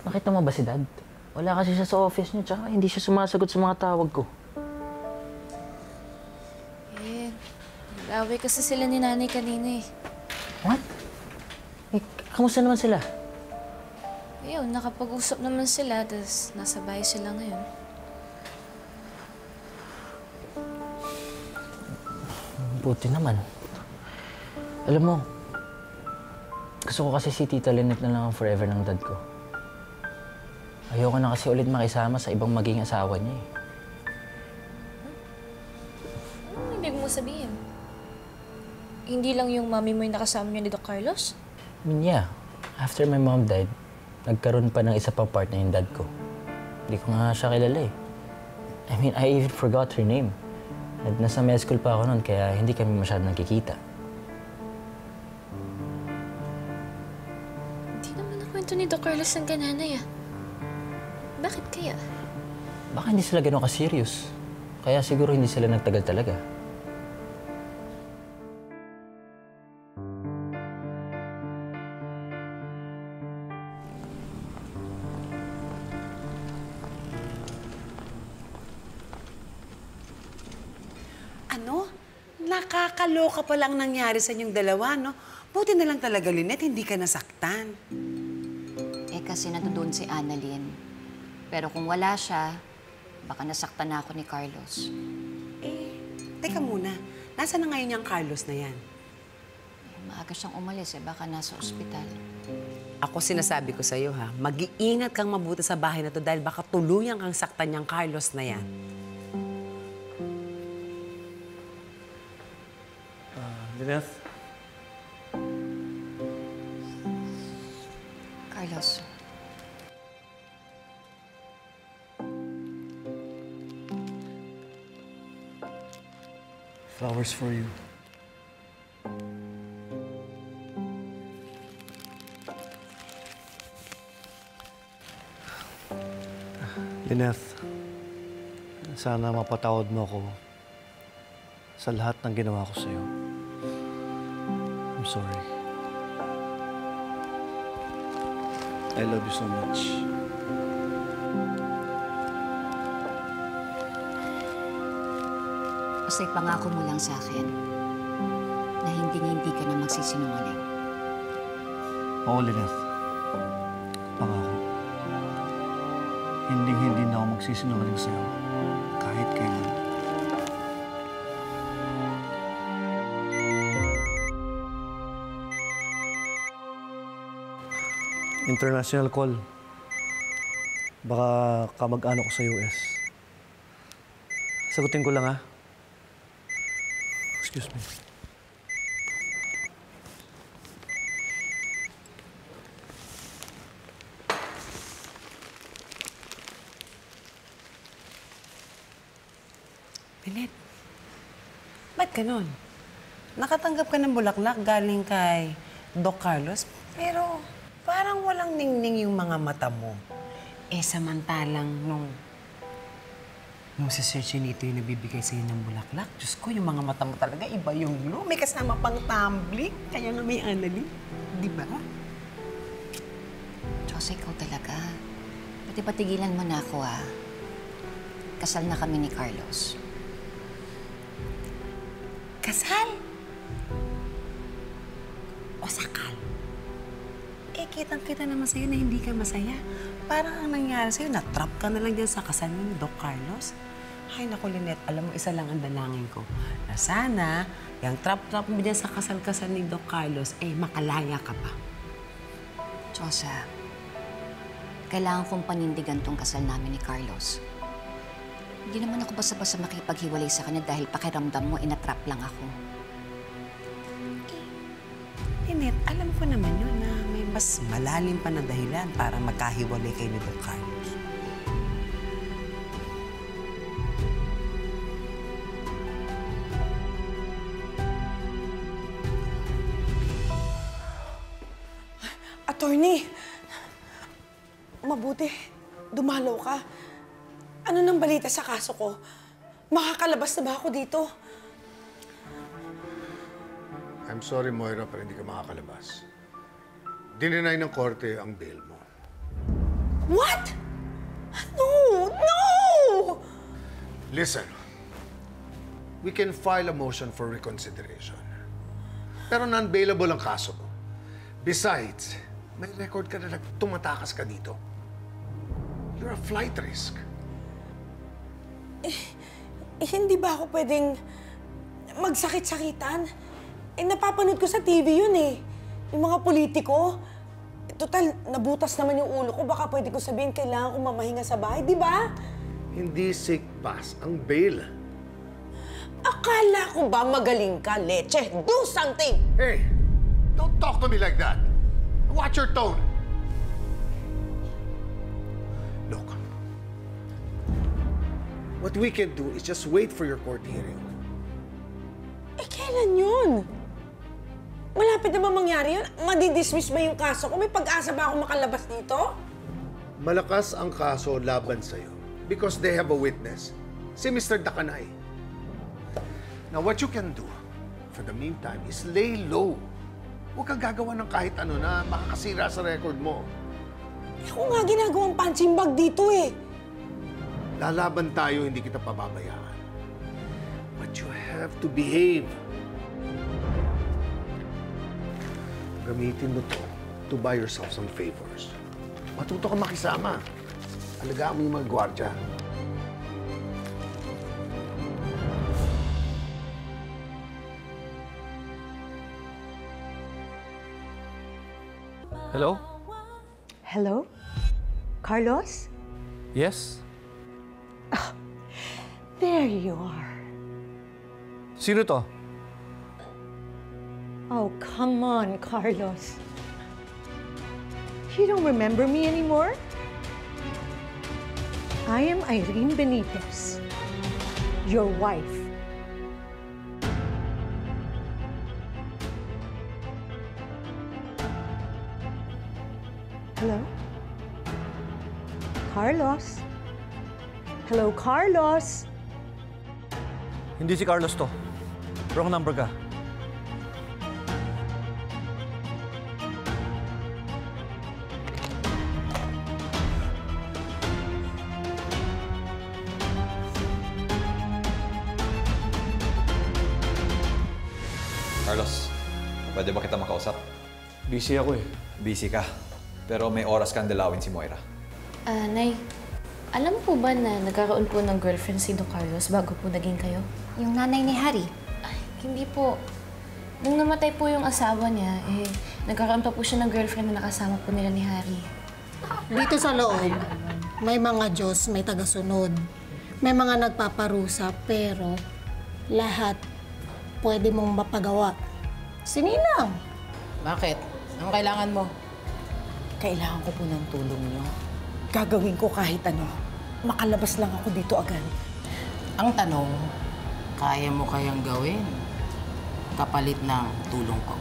Nakita mo ba si Dad? Wala kasi siya sa office niya, tsaka hindi siya sumasagot sa mga tawag ko. Eh, nag-away kasi sila ni Nanay kanina eh. What? Eh, kamusta naman sila? Ayun, nakapag-usap naman sila, tapos nasa bahay sila ngayon. Buti naman. Alam mo, gusto ko kasi si Tita Lynette na lang ang forever ng dad ko. Ayoko na kasi ulit makisama sa ibang maging asawa niya eh. Ano ibig mo sabihin? Hindi lang yung mami mo yung nakasama niya ni Doc Carlos? I mean, yeah. After my mom died, nagkaroon pa ng isa pang partner yung dad ko. Hindi ko nga siya kilala eh. I mean, I even forgot her name. At nasa med school pa ako noon, kaya hindi kami masyadong nagkikita. Hindi naman nakwento ni Doc Carlos ng gananay ah. Bakit kaya? Baka hindi sila gano'n ka-serious. Kaya siguro hindi sila nagtagal talaga. Ano? Nakakaloka pa lang nangyari sa inyong dalawa, no? Buti na lang talaga, Lynette, hindi ka nasaktan. Eh kasi nandoon si Annalyn. Pero kung wala siya, baka nasaktan na ako ni Carlos. Eh, teka muna. Nasaan na ngayon yung Carlos na yan? Eh, maaga siyang umalis eh, baka nasa ospital. Ako sinasabi ko sa'yo, ha? Mag-iingat kang mabuti sa bahay na to dahil baka tuluyang kang saktan yung Carlos na yan. Lynette? Carlos. Flowers for you. Lynette, sana mapatawad mo ako sa lahat ng ginawa ko sa'yo. I'm sorry. I love you so much. Basta ipangako mo lang sa akin na hindi ka na magsisinungaling. Oo, Lynette. Pangako. Hindi na ako magsisinungaling sa'yo kahit kailan. International call. Baka kamag-anak ko sa US. Sagutin ko lang, ha? Excuse me. Lynette, ba't ganon? Nakatanggap ka ng bulaklak galing kay Doc Carlos, pero parang walang ningning yung mga mata mo. Eh, samantalang nung si Sir Chinito yung nabibigay sa'yo ng bulaklak, Diyos ko, yung mga mata mo talaga, iba yung glow. May kasama pang tumbling, kaya nga may Annalyn. Di ba? Diyos, ikaw talaga. Pati patigilan mo na ako, ah. Kasal na kami ni Carlos. Kasal? O sakal? Eh, kitang-kita naman sa'yo na hindi ka masaya. Parang ang nangyari sa'yo, na-trap ka na lang dyan sa kasal ni Doc Carlos. Ay, naku, Lynette, alam mo, isa lang ang dalangin ko. Na sana, yung trap-trap mo dyan sa kasal-kasal ni Doc Carlos, eh, makalaya ka pa. Diyosa, kailangan kong panindigan tong kasal namin ni Carlos. Hindi naman ako basta-basta makipaghiwalay sa kanya dahil pakiramdam mo, inatrap lang ako. Lynette, alam ko naman yun na may mas malalim pa na dahilan para magkahiwalay kayo ni Doc Carlos. Attorney, mabuti. Dumalaw ka. Ano nang balita sa kaso ko? Makakalabas na ba ako dito? I'm sorry, Moira, pero hindi ka makakalabas. Dininay ng korte ang bail mo. What? No! No! Listen, we can file a motion for reconsideration. Pero non-bailable ang kaso mo. Besides, may record ka na tumatakas ka dito. You're a flight risk. Hindi ba ako pwedeng magsakit-sakitan? Napapanood ko sa TV yun eh. Yung mga politiko. Total, nabutas naman yung ulo ko. Baka pwede ko sabihin, kailangan ko mamahinga sa bahay, di ba? Hindi sick pass ang bail. Akala ko ba magaling ka, Leche? Do something! Hey, don't talk to me like that. Watch your tone. Look, what we can do is just wait for your court hearing. Kailan yun? Malapit na ba mangyari yun? Madidismiss ba yung kaso ko? May pag-asa ba ako makalabas dito? Malakas ang kaso laban sa'yo because they have a witness, si Mr. Dakanay. Now, what you can do for the meantime is lay low. Huwag kang gagawa ng kahit ano na makakasira sa record mo. Ako nga ginagawang punching bag dito eh. Lalaban tayo, hindi kita pababayaan. But you have to behave. Gamitin mo to to buy yourself some favors. Matuto ka makisama. Alagaan mo yung mga gwardya. Hello? Hello? Carlos? Yes? There you are. Sino to? Oh, come on, Carlos. You don't remember me anymore? I am Irene Benitez, your wife. Hello? Carlos? Hello, Carlos? Hindi si Carlos to. Wrong number ka. Carlos, pwede ba kita makausap? Busy ako eh. Busy ka, pero may oras kang dalawin si Moira. Nay, alam po ba na nagkaroon po ng girlfriend si Don Carlos bago po naging kayo? Yung nanay ni Harry. Ay, hindi po. Nung namatay po yung asawa niya, nagkaroon pa po siya ng girlfriend na nakasama po nila ni Harry. Dito sa loob, may mga Diyos, may tagasunod. May mga nagpaparusa, pero lahat pwede mong mapagawa. Sininang! Bakit? Ang kailangan mo? Kailangan ko po ng tulong niyo. Gagawin ko kahit ano. Makalabas lang ako dito agad. Ang tanong, kaya mo kayang gawin kapalit ng tulong ko?